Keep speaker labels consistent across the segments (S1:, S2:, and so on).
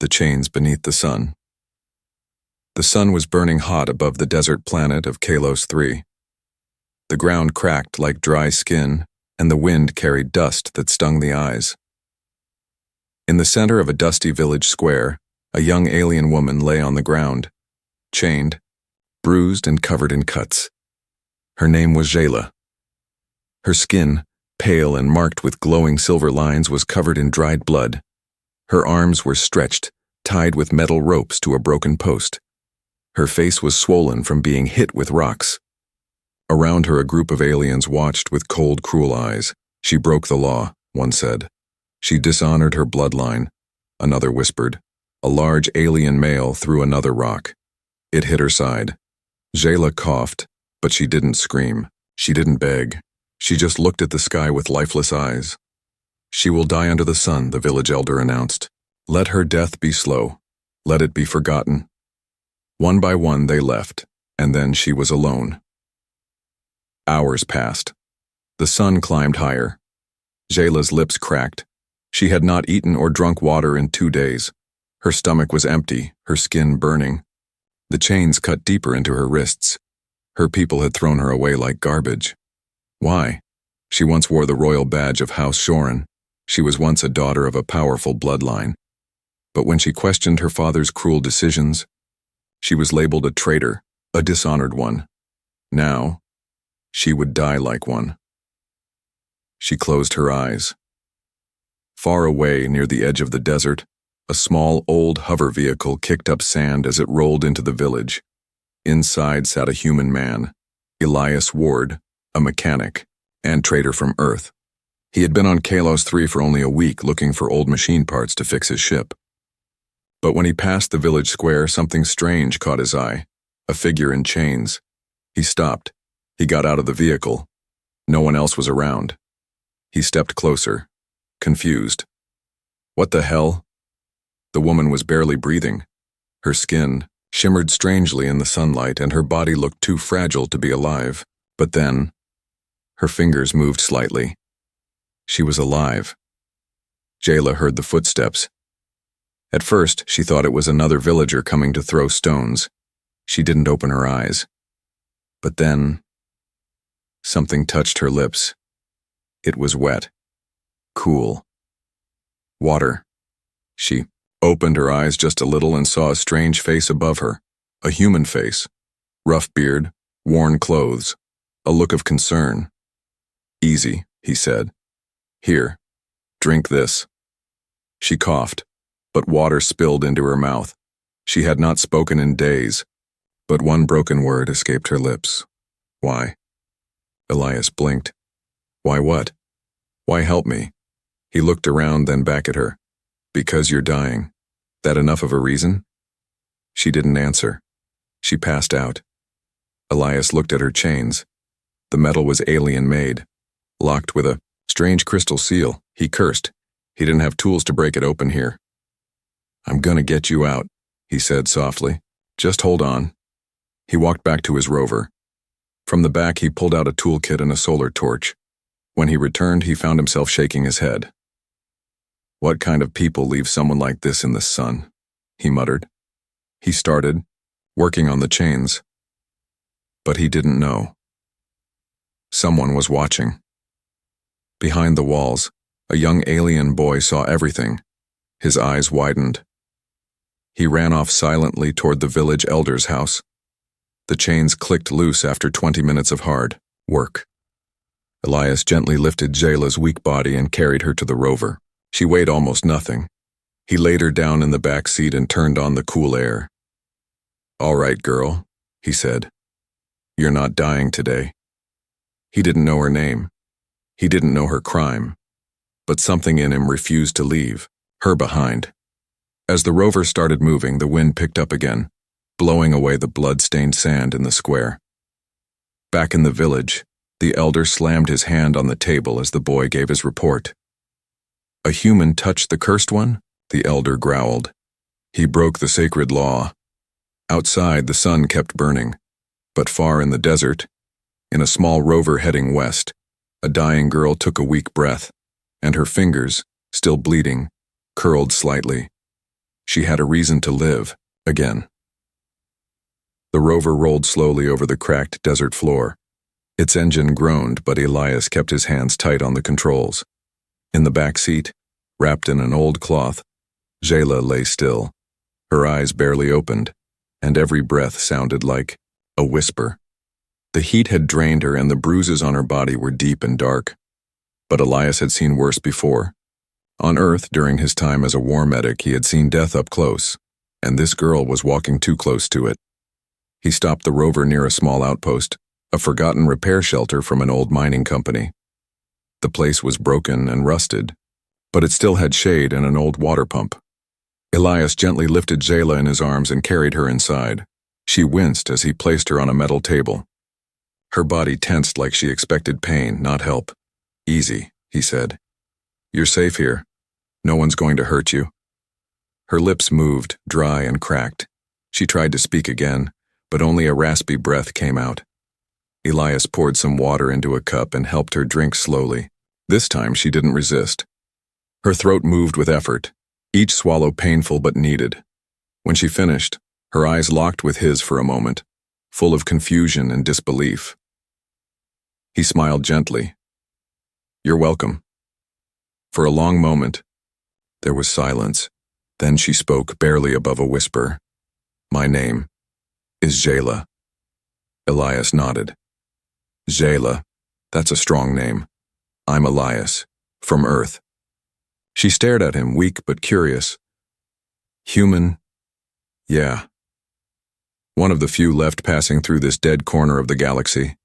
S1: The chains beneath the sun. The sun was burning hot above the desert planet of Kalos 3. The ground cracked like dry skin, and the wind carried dust that stung the eyes. In the center of a dusty village square, a young alien woman lay on the ground, chained, bruised and covered in cuts. Her name was Jayla. Her skin, pale and marked with glowing silver lines, was covered in dried blood. Her arms were stretched, tied with metal ropes to a broken post. Her face was swollen from being hit with rocks. Around her, a group of aliens watched with cold, cruel eyes. She broke the law, one said. She dishonored her bloodline, another whispered. A large alien male threw another rock. It hit her side. Jayla coughed, but she didn't scream. She didn't beg. She just looked at the sky with lifeless eyes. She will die under the sun, the village elder announced. Let her death be slow. Let it be forgotten. One by one they left, and then she was alone. Hours passed. The sun climbed higher. Jayla's lips cracked. She had not eaten or drunk water in 2 days. Her stomach was empty, her skin burning. The chains cut deeper into her wrists. Her people had thrown her away like garbage. Why? She once wore the royal badge of House Shorin. She was once a daughter of a powerful bloodline. But when she questioned her father's cruel decisions, she was labeled a traitor, a dishonored one. Now, she would die like one. She closed her eyes. Far away, near the edge of the desert, a small old hover vehicle kicked up sand as it rolled into the village. Inside sat a human man, Elias Ward, a mechanic, and trader from Earth. He had been on Kalos 3 for only a week looking for old machine parts to fix his ship. But when he passed the village square, something strange caught his eye, a figure in chains. He stopped. He got out of the vehicle. No one else was around. He stepped closer, confused. What the hell? The woman was barely breathing. Her skin shimmered strangely in the sunlight, and her body looked too fragile to be alive. But then, her fingers moved slightly. She was alive. Jayla heard the footsteps. At first, she thought it was another villager coming to throw stones. She didn't open her eyes. But then, something touched her lips. It was wet. Cool. Water. She opened her eyes just a little and saw a strange face above her. A human face. Rough beard, worn clothes. A look of concern. Easy, he said. Here, drink this. She coughed, but water spilled into her mouth. She had not spoken in days, but one broken word escaped her lips. Why? Elias blinked. Why what? Why help me? He looked around, then back at her. Because you're dying. That enough of a reason? She didn't answer. She passed out. Elias looked at her chains. The metal was alien-made, locked with a strange crystal seal. He cursed. He didn't have tools to break it open here. I'm gonna get you out, he said softly. Just hold on. He walked back to his rover. From the back, he pulled out a toolkit and a solar torch. When he returned, he found himself shaking his head. What kind of people leave someone like this in the sun? He muttered. He started, working on the chains. But he didn't know. Someone was watching. Behind the walls, a young alien boy saw everything. His eyes widened. He ran off silently toward the village elder's house. The chains clicked loose after 20 minutes of hard work. Elias gently lifted Jayla's weak body and carried her to the rover. She weighed almost nothing. He laid her down in the back seat and turned on the cool air. All right, girl, he said. You're not dying today. He didn't know her name. He didn't know her crime. But something in him refused to leave her behind. As the rover started moving, the wind picked up again, blowing away the blood-stained sand in the square. Back in the village, the elder slammed his hand on the table as the boy gave his report. A human touched the cursed one? The elder growled. He broke the sacred law. Outside, the sun kept burning, but far in the desert, in a small rover heading west, a dying girl took a weak breath, and her fingers, still bleeding, curled slightly. She had a reason to live, again. The rover rolled slowly over the cracked desert floor. Its engine groaned, but Elias kept his hands tight on the controls. In the back seat, wrapped in an old cloth, Jayla lay still, her eyes barely opened, and every breath sounded like a whisper. The heat had drained her and the bruises on her body were deep and dark. But Elias had seen worse before. On Earth, during his time as a war medic, he had seen death up close, and this girl was walking too close to it. He stopped the rover near a small outpost, a forgotten repair shelter from an old mining company. The place was broken and rusted, but it still had shade and an old water pump. Elias gently lifted Jayla in his arms and carried her inside. She winced as he placed her on a metal table. Her body tensed like she expected pain, not help. "Easy," he said. "You're safe here. No one's going to hurt you." Her lips moved, dry and cracked. She tried to speak again, but only a raspy breath came out. Elias poured some water into a cup and helped her drink slowly. This time she didn't resist. Her throat moved with effort, each swallow painful but needed. When she finished, her eyes locked with his for a moment, full of confusion and disbelief. He smiled gently. "You're welcome." For a long moment, there was silence. Then she spoke, barely above a whisper. "My name is Jayla." Elias nodded. "Jayla, that's a strong name. I'm Elias, from Earth." She stared at him, weak but curious. "Human? Yeah. One of the few left passing through this dead corner of the galaxy."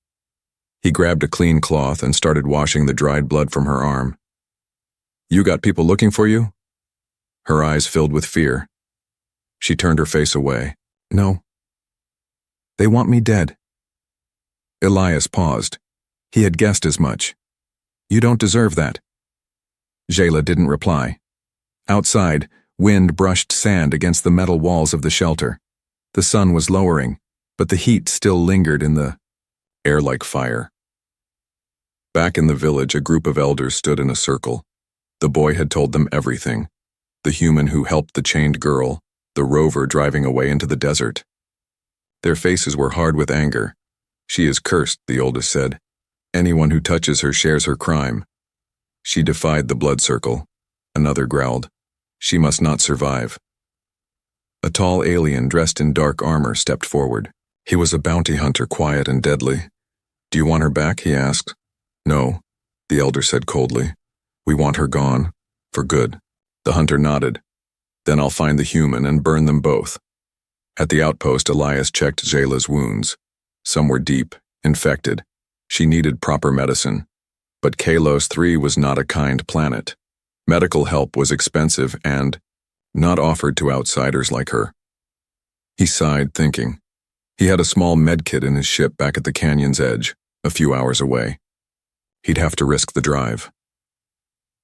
S1: He grabbed a clean cloth and started washing the dried blood from her arm. "You got people looking for you?" Her eyes filled with fear. She turned her face away. "No. They want me dead." Elias paused. He had guessed as much. "You don't deserve that." Jayla didn't reply. Outside, wind brushed sand against the metal walls of the shelter. The sun was lowering, but the heat still lingered in the air like fire. Back in the village, a group of elders stood in a circle. The boy had told them everything. The human who helped the chained girl, the rover driving away into the desert. Their faces were hard with anger. "She is cursed," the oldest said. "Anyone who touches her shares her crime." "She defied the blood circle," another growled. "She must not survive." A tall alien dressed in dark armor stepped forward. He was a bounty hunter, quiet and deadly. "Do you want her back?" he asked. "No," the elder said coldly. "We want her gone, for good." The hunter nodded. "Then I'll find the human and burn them both." At the outpost, Elias checked Jayla's wounds. Some were deep, infected. She needed proper medicine. But Kalos 3 was not a kind planet. Medical help was expensive and not offered to outsiders like her. He sighed, thinking. He had a small medkit in his ship back at the canyon's edge, a few hours away. He'd have to risk the drive.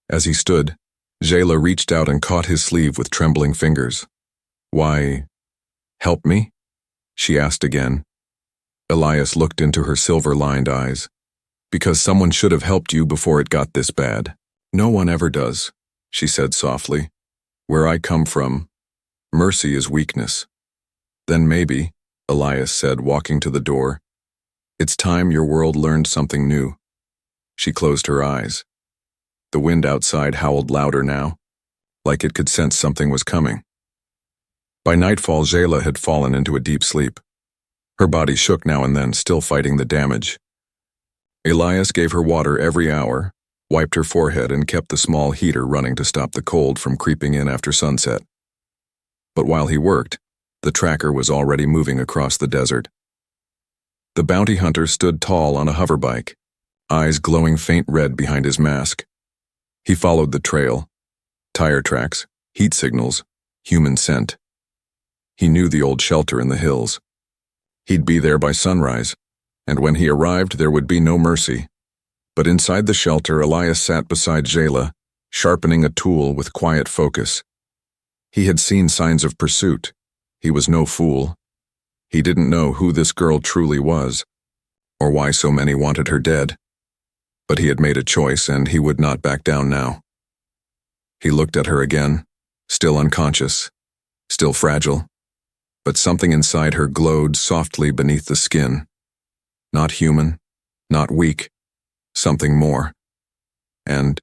S1: As he stood, Jayla reached out and caught his sleeve with trembling fingers. "Why, help me?" she asked again. Elias looked into her silver-lined eyes. "Because someone should have helped you before it got this bad." "No one ever does," she said softly. "Where I come from, mercy is weakness." "Then maybe," Elias said, walking to the door, "it's time your world learned something new." She closed her eyes. The wind outside howled louder now, like it could sense something was coming. By nightfall, Jayla had fallen into a deep sleep. Her body shook now and then, still fighting the damage. Elias gave her water every hour, wiped her forehead, and kept the small heater running to stop the cold from creeping in after sunset. But while he worked, the tracker was already moving across the desert. The bounty hunter stood tall on a hoverbike, eyes glowing faint red behind his mask. He followed the trail. Tire tracks, heat signals, human scent. He knew the old shelter in the hills. He'd be there by sunrise, and when he arrived there would be no mercy. But inside the shelter, Elias sat beside Jayla, sharpening a tool with quiet focus. He had seen signs of pursuit. He was no fool. He didn't know who this girl truly was, or why so many wanted her dead. But he had made a choice, and he would not back down now. He looked at her again, still unconscious. still fragile, but something inside her glowed softly beneath the skin. Not human, not weak, something more. And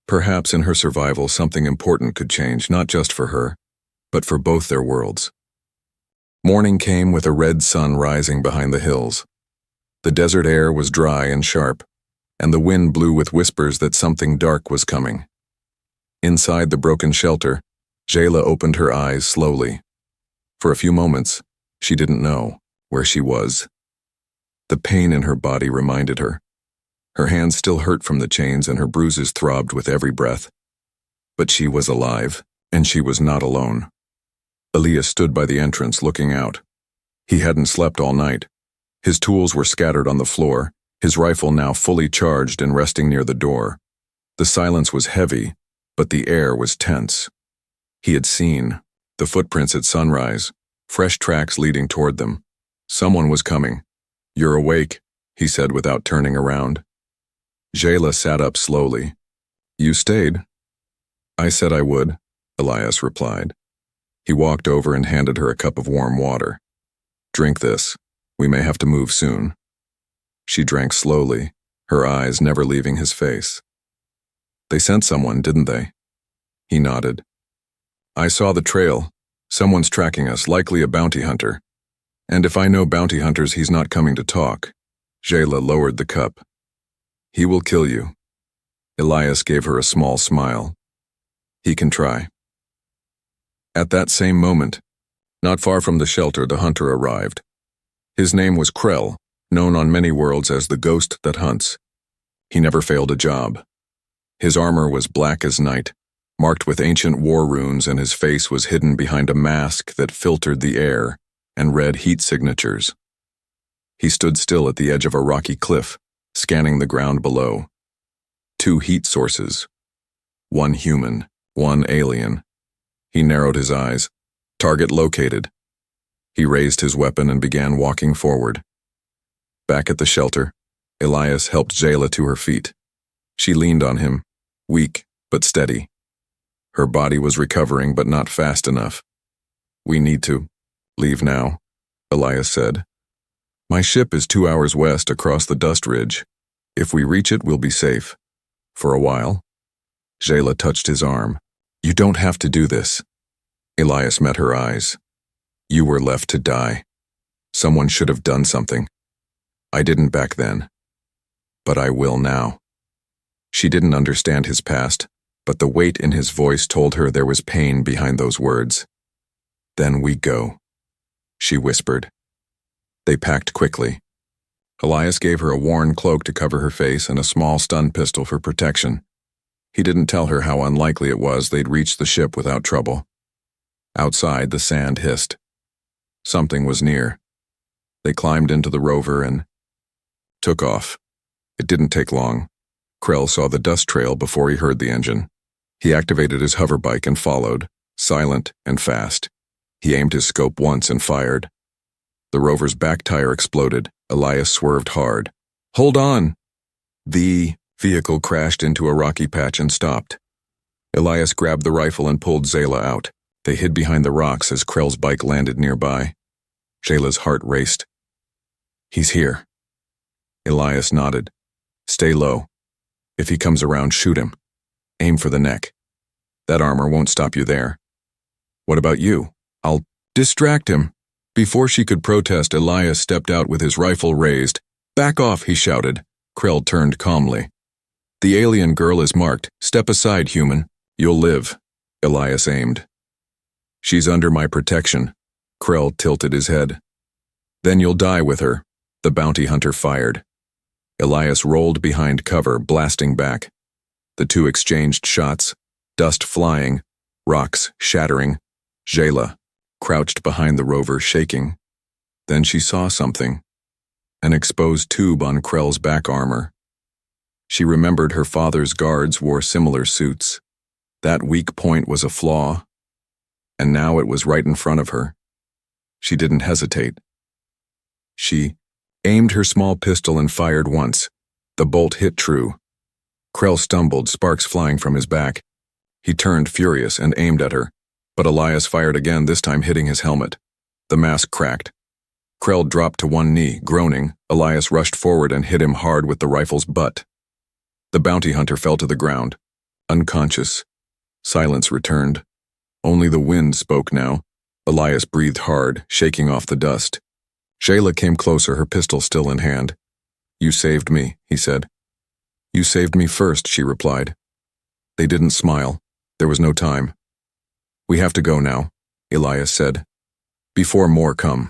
S1: perhaps in her survival something important could change, not just for her, but for both their worlds. Morning came with a red sun rising behind the hills. The desert air was dry and sharp, and the wind blew with whispers that something dark was coming. Inside the broken shelter, Jayla opened her eyes slowly. For a few moments, she didn't know where she was. The pain in her body reminded her. Her hands still hurt from the chains and her bruises throbbed with every breath. But she was alive, and she was not alone. Elias stood by the entrance looking out. He hadn't slept all night. His tools were scattered on the floor, his rifle now fully charged and resting near the door. The silence was heavy, but the air was tense. He had seen the footprints at sunrise, fresh tracks leading toward them. Someone was coming. "You're awake," he said without turning around. Jayla sat up slowly. "You stayed." "I said I would," Elias replied. He walked over and handed her a cup of warm water. "Drink this. We may have to move soon." She drank slowly, her eyes never leaving his face. "They sent someone, didn't they?" He nodded. "I saw the trail. Someone's tracking us, likely a bounty hunter. And if I know bounty hunters, he's not coming to talk." Jayla lowered the cup. "He will kill you." Elias gave her a small smile. "He can try." At that same moment, not far from the shelter, the hunter arrived. His name was Krell, known on many worlds as the ghost that hunts. He never failed a job. His armor was black as night, marked with ancient war runes, and his face was hidden behind a mask that filtered the air and read heat signatures. He stood still at the edge of a rocky cliff, scanning the ground below. 2 heat sources. 1 human, 1 alien. He narrowed his eyes. Target located. He raised his weapon and began walking forward. Back at the shelter, Elias helped Jayla to her feet. She leaned on him, weak but steady. Her body was recovering but not fast enough. "We need to leave now," Elias said. "My ship is 2 hours west across the dust ridge. If we reach it, we'll be safe. For a while." Jayla touched his arm. "You don't have to do this." Elias met her eyes. "You were left to die. Someone should have done something. I didn't back then. But I will now." She didn't understand his past, but the weight in his voice told her there was pain behind those words. "Then we go," she whispered. They packed quickly. Elias gave her a worn cloak to cover her face and a small stun pistol for protection. He didn't tell her how unlikely it was they'd reach the ship without trouble. Outside, the sand hissed. Something was near. They climbed into the rover and took off. It didn't take long. Krell saw the dust trail before he heard the engine. He activated his hoverbike and followed, silent and fast. He aimed his scope once and fired. The rover's back tire exploded. Elias swerved hard. "Hold on!" The vehicle crashed into a rocky patch and stopped. Elias grabbed the rifle and pulled Jayla out. They hid behind the rocks as Krell's bike landed nearby. Jayla's heart raced. "He's here." Elias nodded. "Stay low. If he comes around, shoot him. Aim for the neck. That armor won't stop you there." "What about you?" "I'll distract him." Before she could protest, Elias stepped out with his rifle raised. "Back off," he shouted. Krell turned calmly. "The alien girl is marked. Step aside, human. You'll live." Elias aimed. "She's under my protection." Krell tilted his head. "Then you'll die with her." The bounty hunter fired. Elias rolled behind cover, blasting back. The two exchanged shots, dust flying, rocks shattering. Jayla crouched behind the rover, shaking. Then she saw something. An exposed tube on Krell's back armor. She remembered her father's guards wore similar suits. That weak point was a flaw. And now it was right in front of her. She didn't hesitate. She aimed her small pistol and fired once. The bolt hit true. Krell stumbled, sparks flying from his back. He turned furious and aimed at her, But Elias fired again, this time hitting his helmet. The mask cracked. Krell dropped to one knee, groaning. Elias rushed forward and hit him hard with the rifle's butt. The bounty hunter fell to the ground, unconscious. Silence returned. Only the wind spoke now. Elias breathed hard, shaking off the dust. Shayla came closer, her pistol still in hand. "You saved me," he said. "You saved me first," she replied. They didn't smile. There was no time. "We have to go now," Elias said. "Before more come."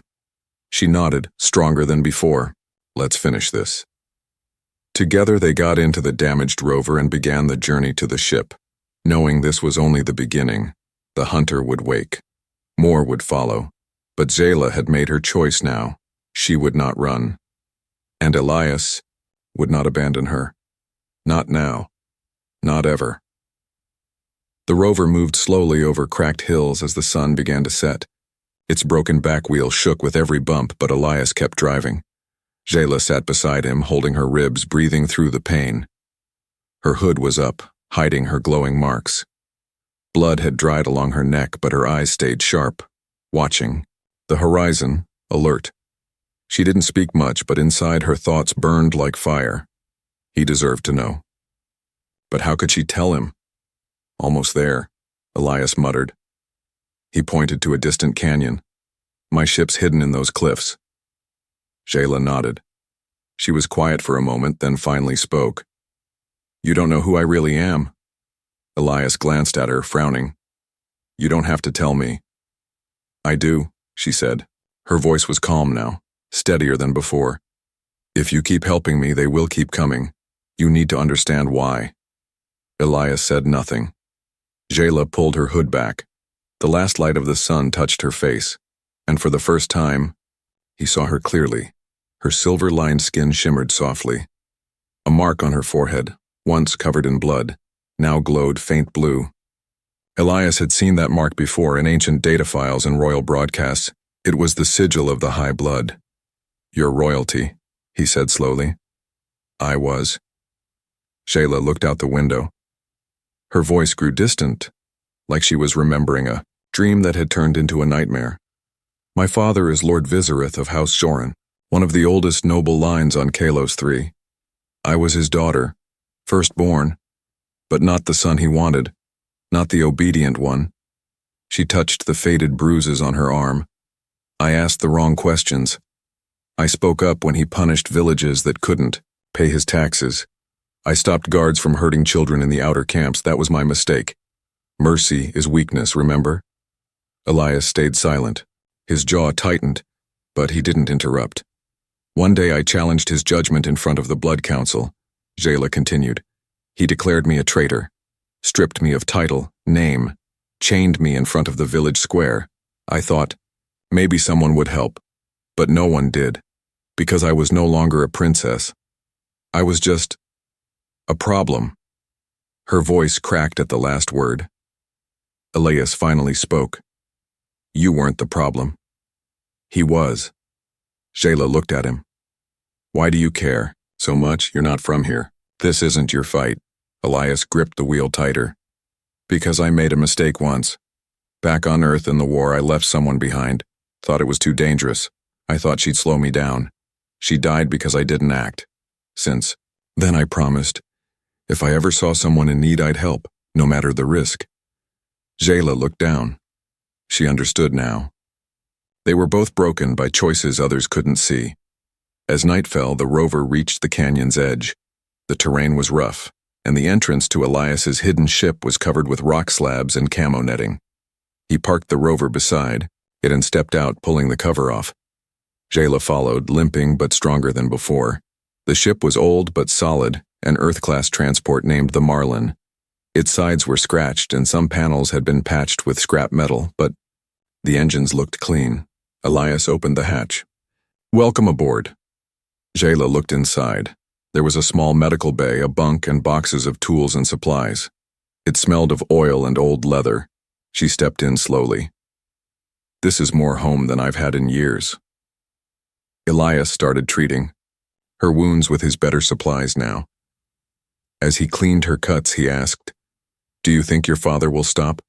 S1: She nodded, stronger than before. "Let's finish this." Together they got into the damaged rover and began the journey to the ship, knowing this was only the beginning. The hunter would wake. More would follow. But Zayla had made her choice now. She would not run. And Elias would not abandon her. Not now. Not ever. The rover moved slowly over cracked hills as the sun began to set. Its broken back wheel shook with every bump, but Elias kept driving. Zayla sat beside him, holding her ribs, breathing through the pain. Her hood was up, hiding her glowing marks. Blood had dried along her neck, but her eyes stayed sharp, watching. The horizon, alert. She didn't speak much, but inside her thoughts burned like fire. He deserved to know. But how could she tell him? "Almost there," Elias muttered. He pointed to a distant canyon. "My ship's hidden in those cliffs." Zayla nodded. She was quiet for a moment, then finally spoke. "You don't know who I really am." Elias glanced at her, frowning. "You don't have to tell me." "I do," she said. Her voice was calm now, steadier than before. "If you keep helping me, they will keep coming. You need to understand why." Elias said nothing. Zayla pulled her hood back. The last light of the sun touched her face, and for the first time, he saw her clearly. Her silver-lined skin shimmered softly. A mark on her forehead, once covered in blood, now glowed faint blue. Elias had seen that mark before in ancient data files and royal broadcasts. It was the sigil of the high blood. "You're royalty," he said slowly. "I was." Zayla looked out the window. Her voice grew distant, like she was remembering a dream that had turned into a nightmare. "My father is Lord Vizereth of House Shoran, one of the oldest noble lines on Kalos 3. I was his daughter, firstborn, but not the son he wanted, not the obedient one." She touched the faded bruises on her arm. "I asked the wrong questions. I spoke up when he punished villages that couldn't pay his taxes. I stopped guards from hurting children in the outer camps. That was my mistake. Mercy is weakness, remember?" Elias stayed silent. His jaw tightened, but he didn't interrupt. "One day I challenged his judgment in front of the Blood Council," Zayla continued. "He declared me a traitor, stripped me of title, name, chained me in front of the village square. I thought, maybe someone would help, but no one did, because I was no longer a princess. I was just a problem." Her voice cracked at the last word. Elias finally spoke. "You weren't the problem." "He was." Zayla looked at him. "Why do you care so much? You're not from here. This isn't your fight." Elias gripped the wheel tighter. "Because I made a mistake once. Back on Earth in the war, I left someone behind. Thought it was too dangerous. I thought she'd slow me down. She died because I didn't act. Since then I promised, if I ever saw someone in need, I'd help, no matter the risk." Zayla looked down. She understood now. They were both broken by choices others couldn't see. As night fell, the rover reached the canyon's edge. The terrain was rough, and the entrance to Elias's hidden ship was covered with rock slabs and camo netting. He parked the rover beside it and stepped out, pulling the cover off. Zayla followed, limping but stronger than before. The ship was old but solid, an Earth-class transport named the Marlin. Its sides were scratched and some panels had been patched with scrap metal, but the engines looked clean. Elias opened the hatch. "Welcome aboard." Zayla looked inside. There was a small medical bay, a bunk, and boxes of tools and supplies. It smelled of oil and old leather. She stepped in slowly. "This is more home than I've had in years." Elias started treating her wounds with his better supplies now. As he cleaned her cuts, he asked, "Do you think your father will stop?"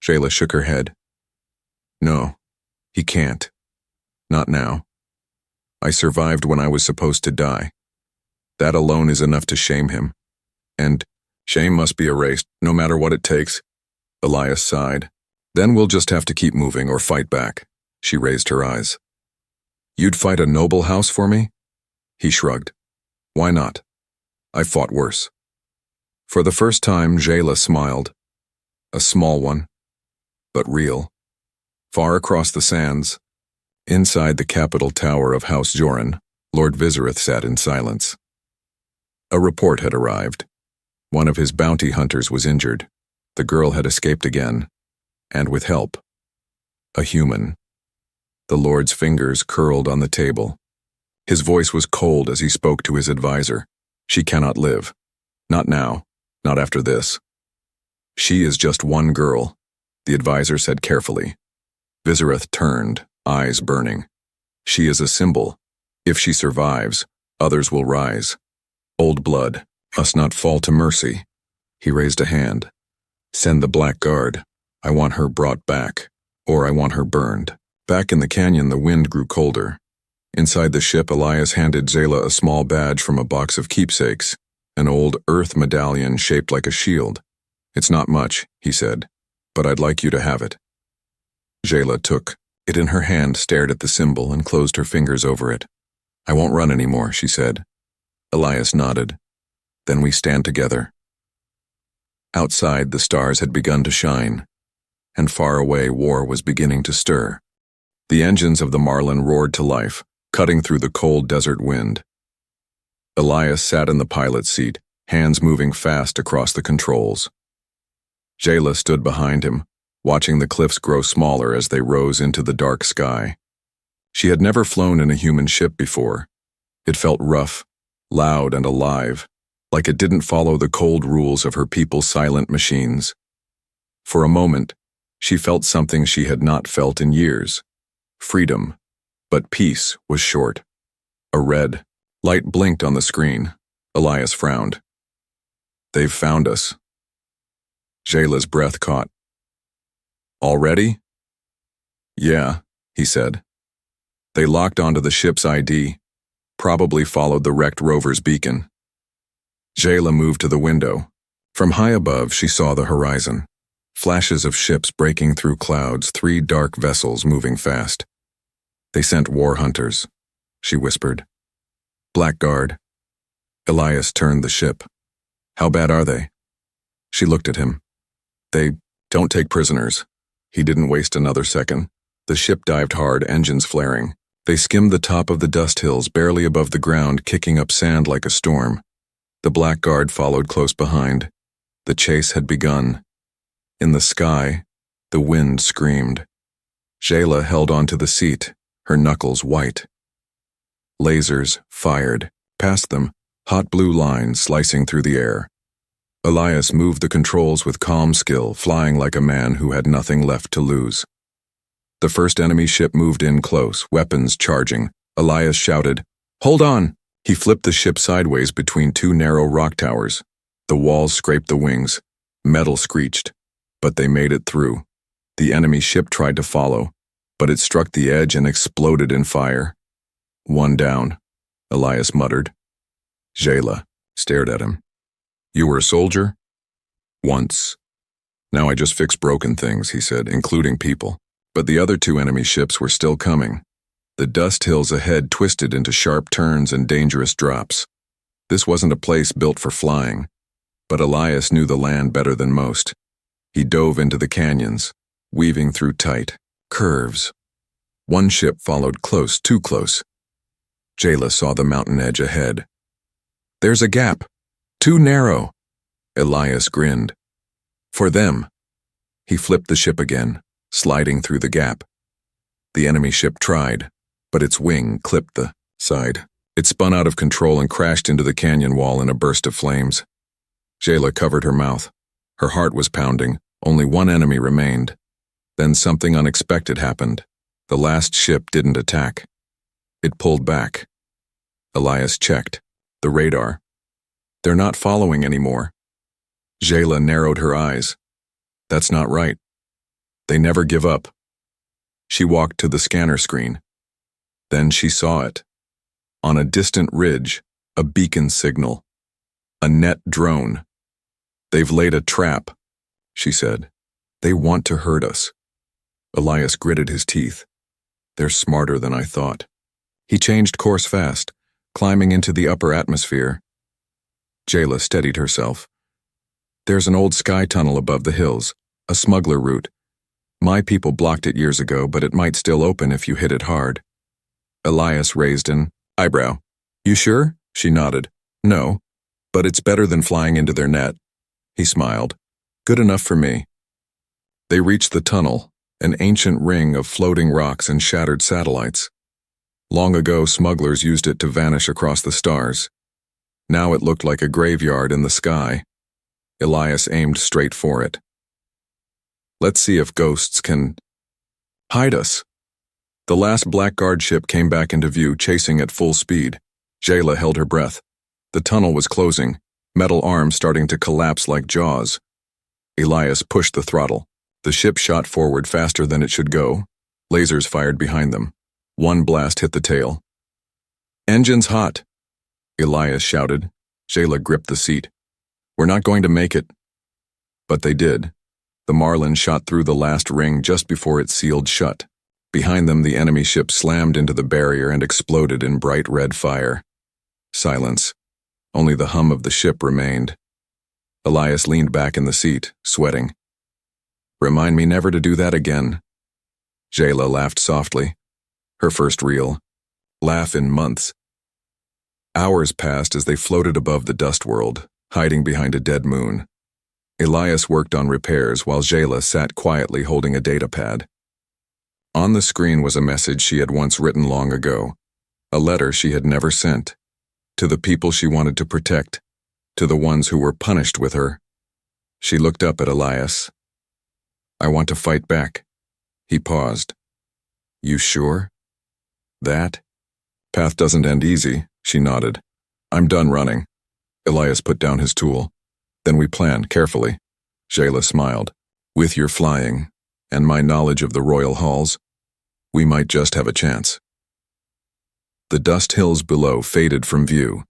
S1: Jayla shook her head. No, he can't. Not now. I survived when I was supposed to die. That alone is enough to shame him. And shame must be erased, no matter what it takes. Elias sighed. Then we'll just have to keep moving or fight back. She raised her eyes. You'd fight a noble house for me? He shrugged. Why not? I fought worse. For the first time, Jayla smiled. A small one, but real. Far across the sands, inside the capital tower of House Joran, Lord Vizereth sat in silence. A report had arrived. One of his bounty hunters was injured. The girl had escaped again, and with help. A human. The Lord's fingers curled on the table. His voice was cold as he spoke to his advisor. She cannot live. Not now. Not after this. She is just one girl, the advisor said carefully. Vizereth turned, eyes burning. She is a symbol. If she survives, others will rise. Old blood must not fall to mercy. He raised a hand. Send the Black Guard. I want her brought back, or I want her burned. Back in the canyon, the wind grew colder. Inside the ship, Elias handed Jayla a small badge from a box of keepsakes, an old earth medallion shaped like a shield. It's not much, he said, but I'd like you to have it. Jayla took it in her hand, stared at the symbol, and closed her fingers over it. I won't run anymore, she said. Elias nodded. Then we stand together. Outside, the stars had begun to shine, and far away war was beginning to stir. The engines of the Marlin roared to life, cutting through the cold desert wind. Elias sat in the pilot's seat, hands moving fast across the controls. Jayla stood behind him, watching the cliffs grow smaller as they rose into the dark sky. She had never flown in a human ship before. It felt rough, loud, and alive, like it didn't follow the cold rules of her people's silent machines. For a moment, she felt something she had not felt in years. Freedom, but peace was short. A red light blinked on the screen. Elias frowned. They've found us. Jayla's breath caught. Already? Yeah, he said. They locked onto the ship's ID, probably followed the wrecked rover's beacon. Jayla moved to the window. From high above, she saw the horizon. Flashes of ships breaking through clouds, 3 dark vessels moving fast. They sent war hunters, she whispered. Blackguard. Elias turned the ship. How bad are they? She looked at him. They don't take prisoners. He didn't waste another second. The ship dived hard, engines flaring. They skimmed the top of the dust hills, barely above the ground, kicking up sand like a storm. The Blackguard followed close behind. The chase had begun. In the sky, the wind screamed. Jayla held onto the seat, her knuckles white. Lasers fired. Past them, hot blue lines slicing through the air. Elias moved the controls with calm skill, flying like a man who had nothing left to lose. The first enemy ship moved in close, weapons charging. Elias shouted, "Hold on!" He flipped the ship sideways between 2 narrow rock towers. The walls scraped the wings. Metal screeched. But they made it through. The enemy ship tried to follow, but it struck the edge and exploded in fire. One down, Elias muttered. Jayla stared at him. You were a soldier? Once. Now I just fix broken things, he said, including people. But the other 2 enemy ships were still coming. The dust hills ahead twisted into sharp turns and dangerous drops. This wasn't a place built for flying, but Elias knew the land better than most. He dove into the canyons, weaving through tight curves. One ship followed close, too close. Jayla saw the mountain edge ahead. There's a gap. Too narrow. Elias grinned. For them. He flipped the ship again, sliding through the gap. The enemy ship tried, but its wing clipped the side. It spun out of control and crashed into the canyon wall in a burst of flames. Jayla covered her mouth. Her heart was pounding. Only one enemy remained. Then something unexpected happened. The last ship didn't attack. It pulled back. Elias checked. The radar. They're not following anymore. Jayla narrowed her eyes. That's not right. They never give up. She walked to the scanner screen. Then she saw it. On a distant ridge, a beacon signal. A net drone. They've laid a trap, she said. They want to hurt us. Elias gritted his teeth. They're smarter than I thought. He changed course fast, climbing into the upper atmosphere. Jayla steadied herself. There's an old sky tunnel above the hills, a smuggler route. My people blocked it years ago, but it might still open if you hit it hard. Elias raised an eyebrow. You sure? She nodded. No, but it's better than flying into their net. He smiled. Good enough for me. They reached the tunnel, an ancient ring of floating rocks and shattered satellites. Long ago, smugglers used it to vanish across the stars. Now it looked like a graveyard in the sky. Elias aimed straight for it. Let's see if ghosts can hide us. The last Blackguard ship came back into view, chasing at full speed. Jayla held her breath. The tunnel was closing, metal arms starting to collapse like jaws. Elias pushed the throttle. The ship shot forward faster than it should go. Lasers fired behind them. One blast hit the tail. Engine's hot, Elias shouted. Jayla gripped the seat. We're not going to make it. But they did. The Marlin shot through the last ring just before it sealed shut. Behind them, the enemy ship slammed into the barrier and exploded in bright red fire. Silence. Only the hum of the ship remained. Elias leaned back in the seat, sweating. Remind me never to do that again. Jayla laughed softly. Her first real laugh in months. Hours passed as they floated above the dust world, hiding behind a dead moon. Elias worked on repairs while Jayla sat quietly holding a data pad. On the screen was a message she had once written long ago, a letter she had never sent, to the people she wanted to protect, to the ones who were punished with her. She looked up at Elias. I want to fight back. He paused. You sure? That? Path doesn't end easy, she nodded. I'm done running. Elias put down his tool. Then we plan carefully. Jayla smiled. With your flying, and my knowledge of the royal halls, we might just have a chance. The dust hills below faded from view.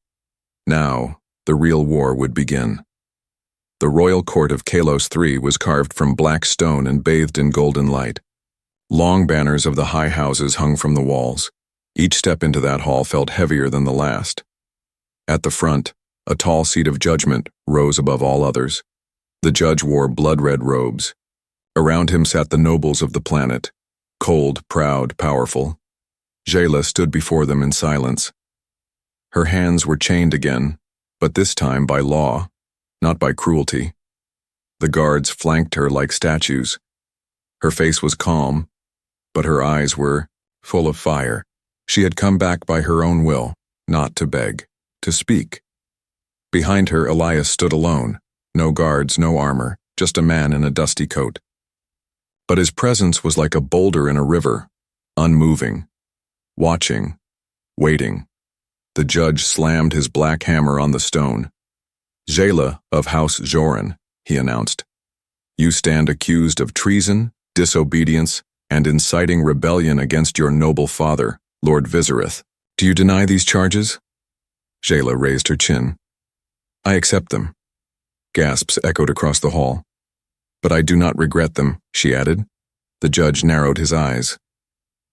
S1: Now, the real war would begin. The royal court of Kalos III was carved from black stone and bathed in golden light. Long banners of the high houses hung from the walls. Each step into that hall felt heavier than the last. At the front, a tall seat of judgment rose above all others. The judge wore blood-red robes. Around him sat the nobles of the planet, cold, proud, powerful. Jayla stood before them in silence. Her hands were chained again, but this time by law, not by cruelty. The guards flanked her like statues. Her face was calm, but her eyes were full of fire. She had come back by her own will, not to beg, to speak. Behind her, Elias stood alone. No guards, no armor, just a man in a dusty coat. But his presence was like a boulder in a river, unmoving, watching, waiting. The judge slammed his black hammer on the stone. Jayla of House Joran, he announced. You stand accused of treason, disobedience, and inciting rebellion against your noble father, Lord Vizereth. Do you deny these charges? Jayla raised her chin. I accept them. Gasps echoed across the hall. But I do not regret them, she added. The judge narrowed his eyes.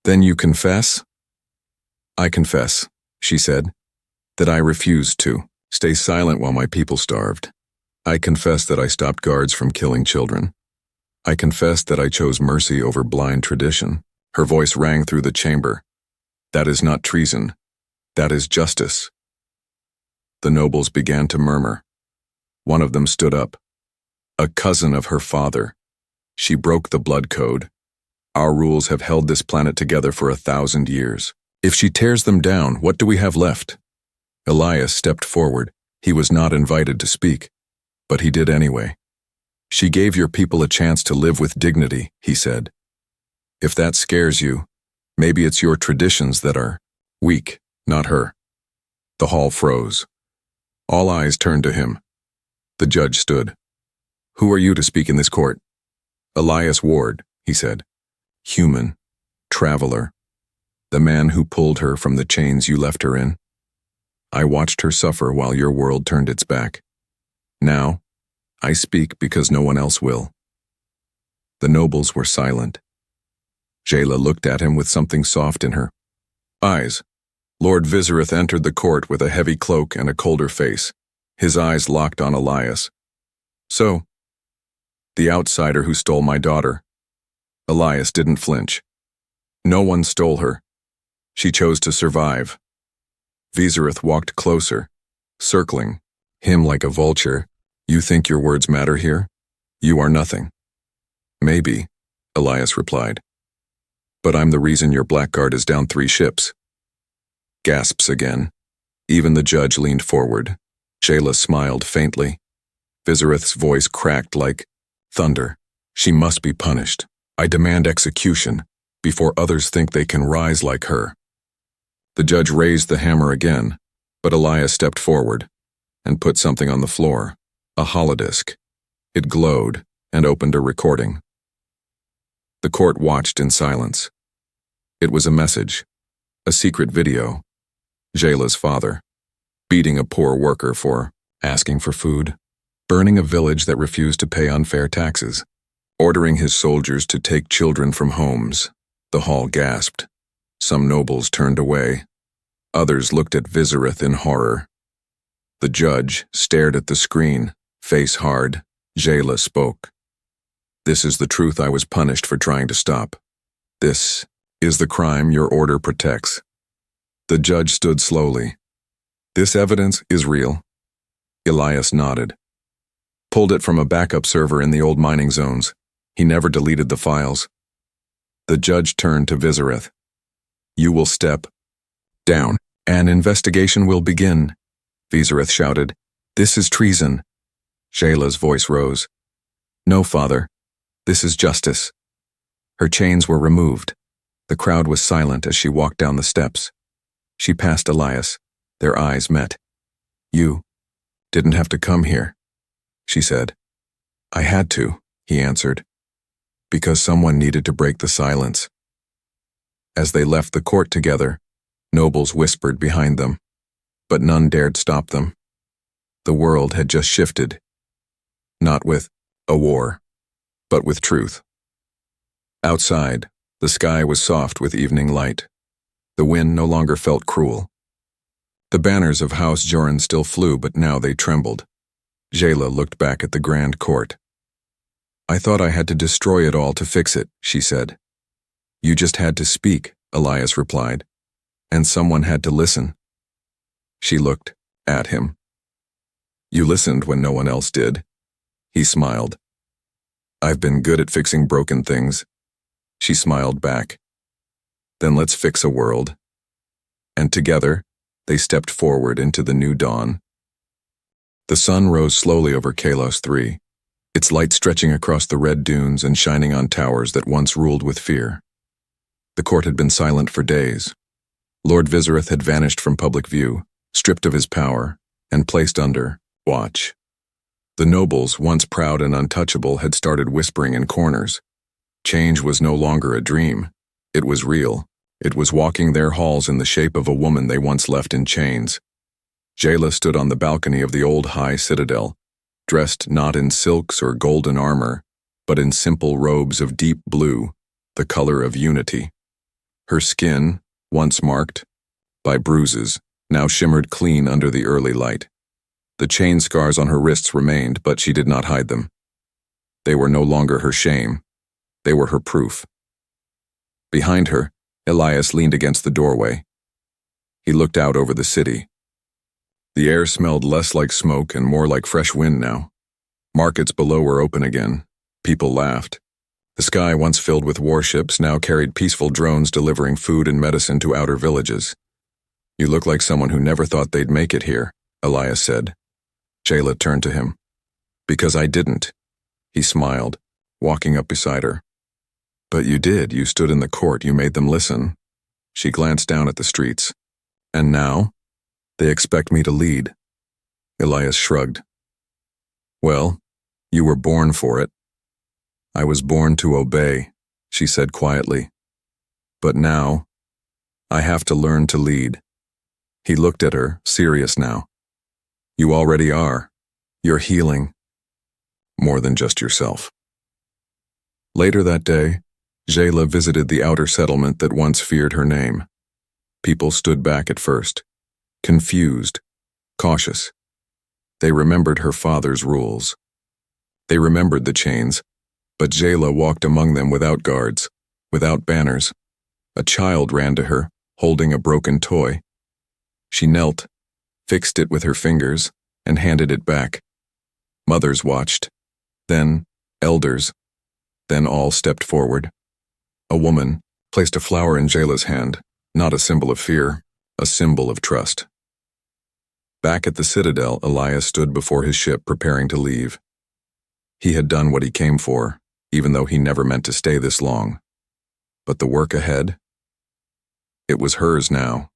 S1: Then you confess? I confess, she said, that I refused to stay silent while my people starved. I confess that I stopped guards from killing children. I confess that I chose mercy over blind tradition. Her voice rang through the chamber. That is not treason. That is justice. The nobles began to murmur. One of them stood up. A cousin of her father. She broke the blood code. Our rules have held this planet together for 1,000 years. If she tears them down, what do we have left? Elias stepped forward. He was not invited to speak, but he did anyway. She gave your people a chance to live with dignity, he said. If that scares you, maybe it's your traditions that are weak, not her. The hall froze. All eyes turned to him. The judge stood. Who are you to speak in this court? Elias Ward, he said. Human. Traveler. The man who pulled her from the chains you left her in. I watched her suffer while your world turned its back. Now, I speak because no one else will. The nobles were silent. Jayla looked at him with something soft in her eyes. Lord Vizereth entered the court with a heavy cloak and a colder face. His eyes locked on Elias. So, the outsider who stole my daughter. Elias didn't flinch. No one stole her. She chose to survive. Vizereth walked closer, circling him like a vulture. You think your words matter here? You are nothing. Maybe, Elias replied. But I'm the reason your blackguard is down 3 ships. Gasps again. Even the judge leaned forward. Jayla smiled faintly. Vizereth's voice cracked like thunder. She must be punished. I demand execution before others think they can rise like her. The judge raised the hammer again, but Elias stepped forward and put something on the floor, a holodisc. It glowed and opened a recording. The court watched in silence. It was a message, a secret video. Jayla's father, beating a poor worker for asking for food, burning a village that refused to pay unfair taxes, ordering his soldiers to take children from homes. The hall gasped. Some nobles turned away. Others looked at Vizereth in horror. The judge stared at the screen, face hard. Jayla spoke. This is the truth I was punished for trying to stop. This is the crime your order protects. The judge stood slowly. This evidence is real. Elias nodded. Pulled it from a backup server in the old mining zones. He never deleted the files. The judge turned to Vizereth. You will step down. An investigation will begin. Vizereth shouted. This is treason. Jayla's voice rose. No, father. This is justice. Her chains were removed. The crowd was silent as she walked down the steps. She passed Elias. Their eyes met. You didn't have to come here, she said. I had to, he answered. Because someone needed to break the silence. As they left the court together, nobles whispered behind them, but none dared stop them. The world had just shifted. Not with a war, but with truth. Outside, the sky was soft with evening light. The wind no longer felt cruel. The banners of House Joran still flew, but now they trembled. Jayla looked back at the grand court. I thought I had to destroy it all to fix it, she said. You just had to speak, Elias replied. And someone had to listen. She looked at him. You listened when no one else did. He smiled. I've been good at fixing broken things. She smiled back. Then let's fix a world. And together, they stepped forward into the new dawn. The sun rose slowly over Kalos 3, its light stretching across the red dunes and shining on towers that once ruled with fear. The court had been silent for days. Lord Vizereth had vanished from public view, stripped of his power, and placed under watch. The nobles, once proud and untouchable, had started whispering in corners. Change was no longer a dream. It was real. It was walking their halls in the shape of a woman they once left in chains. Jayla stood on the balcony of the old high citadel, dressed not in silks or golden armor, but in simple robes of deep blue, the color of unity. Her skin, once marked by bruises, now shimmered clean under the early light. The chain scars on her wrists remained, but she did not hide them. They were no longer her shame. They were her proof. Behind her, Elias leaned against the doorway. He looked out over the city. The air smelled less like smoke and more like fresh wind now. Markets below were open again. People laughed. The sky, once filled with warships, now carried peaceful drones delivering food and medicine to outer villages. You look like someone who never thought they'd make it here, Elias said. Jayla turned to him. Because I didn't. He smiled, walking up beside her. But you did. You stood in the court. You made them listen. She glanced down at the streets. And now? They expect me to lead. Elias shrugged. Well, you were born for it. I was born to obey. she said quietly. But now, I have to learn to lead. He looked at her, serious now. You already are. You're healing. More than just yourself. Later that day, Jayla visited the outer settlement that once feared her name. People stood back at first, confused, cautious. They remembered her father's rules. They remembered the chains, but Jayla walked among them without guards, without banners. A child ran to her, holding a broken toy. She knelt, fixed it with her fingers, and handed it back. Mothers watched, then elders, then all stepped forward. A woman placed a flower in Jayla's hand, not a symbol of fear, a symbol of trust. Back at the Citadel, Elias stood before his ship preparing to leave. He had done what he came for, even though he never meant to stay this long. But the work ahead? It was hers now.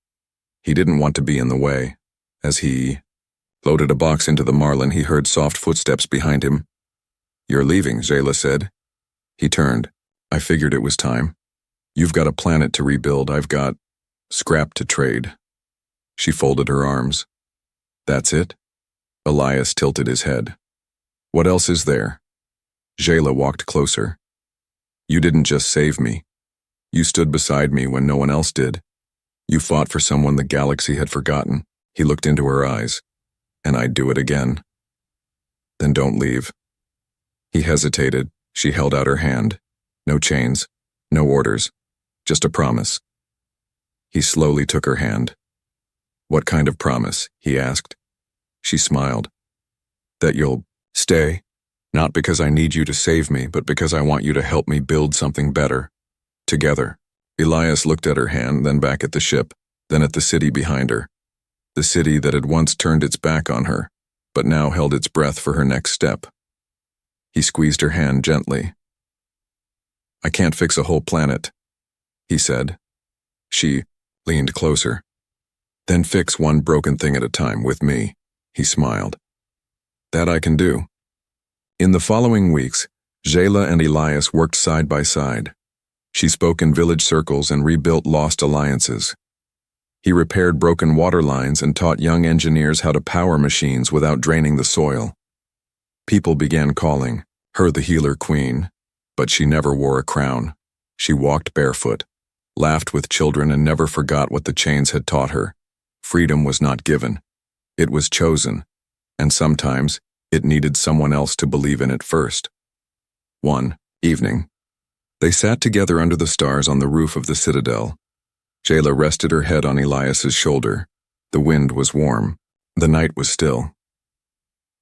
S1: He didn't want to be in the way. As he loaded a box into the Marlin, he heard soft footsteps behind him. You're leaving, Jayla said. He turned. I figured it was time. You've got a planet to rebuild. I've got scrap to trade. She folded her arms. That's it? Elias tilted his head. What else is there? Jayla walked closer. You didn't just save me. You stood beside me when no one else did. You fought for someone the galaxy had forgotten. He looked into her eyes. And I'd do it again. Then don't leave. He hesitated. She held out her hand. No chains, no orders, just a promise. He slowly took her hand. What kind of promise? He asked. She smiled. That you'll stay, not because I need you to save me, but because I want you to help me build something better. Together. Elias looked at her hand, then back at the ship, then at the city behind her. The city that had once turned its back on her, but now held its breath for her next step. He squeezed her hand gently. I can't fix a whole planet, he said. She leaned closer. Then fix one broken thing at a time with me, he smiled. That I can do. In the following weeks, Jayla and Elias worked side by side. She spoke in village circles and rebuilt lost alliances. He repaired broken water lines and taught young engineers how to power machines without draining the soil. People began calling her the healer queen, but she never wore a crown. She walked barefoot, laughed with children, and never forgot what the chains had taught her. Freedom was not given. It was chosen, and sometimes it needed someone else to believe in it first. One evening, they sat together under the stars on the roof of the Citadel. Jayla rested her head on Elias's shoulder. The wind was warm. The night was still.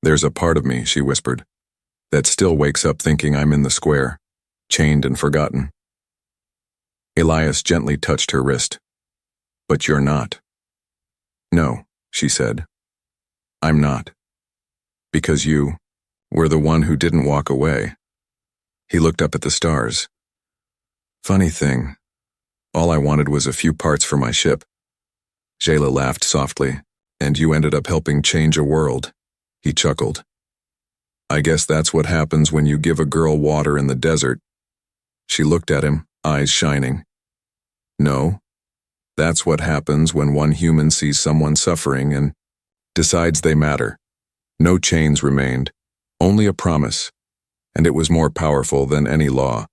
S1: There's a part of me, she whispered, that still wakes up thinking I'm in the square, chained and forgotten. Elias gently touched her wrist. But you're not. No, she said. I'm not. Because you were the one who didn't walk away. He looked up at the stars. Funny thing, all I wanted was a few parts for my ship. Jayla laughed softly. And you ended up helping change a world. He chuckled. I guess that's what happens when you give a girl water in the desert. She looked at him, eyes shining. No, that's what happens when one human sees someone suffering and decides they matter. No chains remained, only a promise, and it was more powerful than any law.